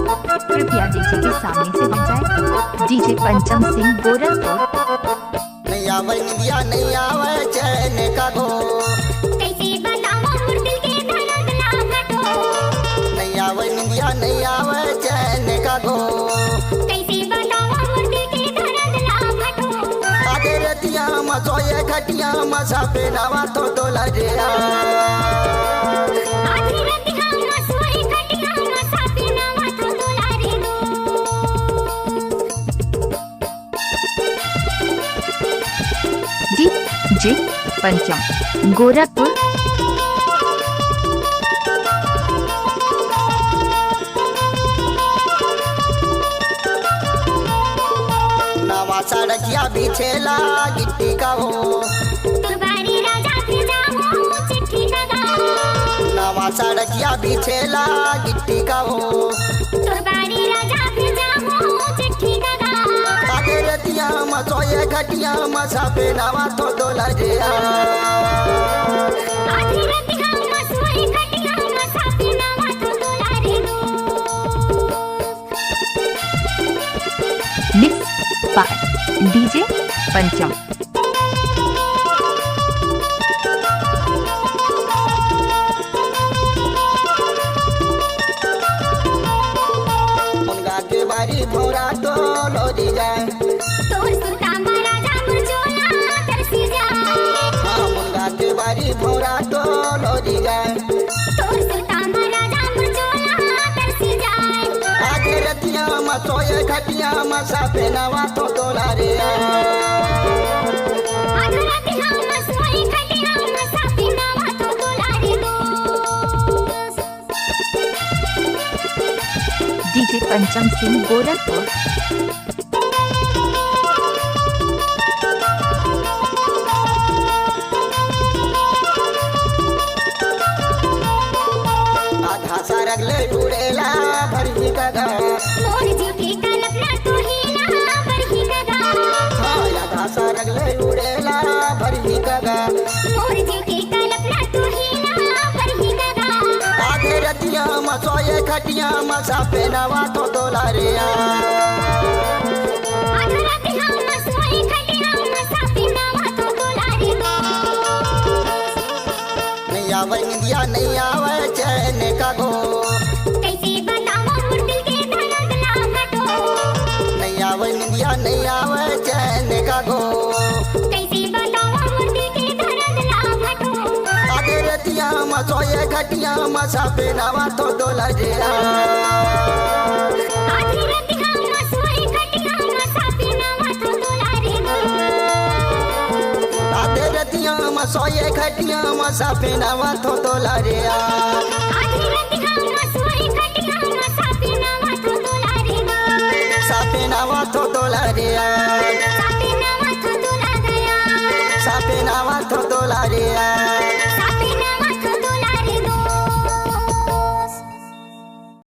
कृपया डीजे के सामने से हट जाए। डीजे पंचम सिंह गोरखपुर। नहीं आवे निंदिया नहीं आवे चैन का गो, कैसे बताओ मोर दिल के धड़क ना घटो। नहीं आवे निंदिया नहीं आवे चैन का गो, कैसे बताओ मोर दिल के धड़क ना घटो। आधे रतिया मसोए घटिया मसा पे नवा तो डोला रे आधी रतिया मसोए घटिया मसा पे नवा तो डोला रे डीजे पंचम गोरखपुर। नवा सड़किया बिछेला गिट्टी का हो, तुरबारी राजा फिर जाओ चिट्ठी लगा। नवा सड़किया बिछेला गिट्टी का हो, तुरबारी राजा फिर जाओ चिट्ठी लगा। आधे रतिया मसोए घटिया मसा पे नवा तो डोला रे आधी रतिया मसोए घटिया मसा पे नवा तो डोला रे मिक्स बाय डीजे पंचम। मुनगा के बारी भोरा तो लोरी जाए, तोर सुता महाराजा मुरझोला तरसी जाए। हाँ मुनगा के बारी भोरा तो लोरी जाए, तोर सुता महाराजा मुरझोला तरसी जाए। आधे रतिया मसोए घटिया मसा पे नवा तो डोला रे आधी रतिया मसोए घटिया मसा पे नवा तो डोला रे डीजे पंचम सिंह गोरखपुर। आधा सरग ले उड़ेला भरी गगा, मोर जी के कल्पना तू ही ना बरही गगा। हाँ आधा सरग ले उड़ेला भरी गगा, मोर जी के कल्पना तू ही ना बरही गगा। आधे रतिया मसोए घटिया मसा पे नवा तो डोला रे आधी रतिया मसोए घटिया मसा पे नवा तो डोला रे नहीं आवे निंदिया नहीं आवे चैन का गो, कैसे बताओ मोर दिल के धड़क ना घटो। नहीं आवे निंदिया नहीं आवे चैन का गो, कैसे बताओ मोर दिल के धड़क ना घटो। आधे रतिया मसोए घटिया मसा पे नवा तो डोला रे आधी रतिया मसोए घटिया मसा पे नवा तो डोला रे आधे रतिया मसोए घटिया मसा पे नवा तो डोला रे आधी रतिया मसोए घटिया मसा पे नवा तो डोला रे सापे नवा तो डोला रे सापे नवा तो डोला गया। सापे नवा तो डोला रे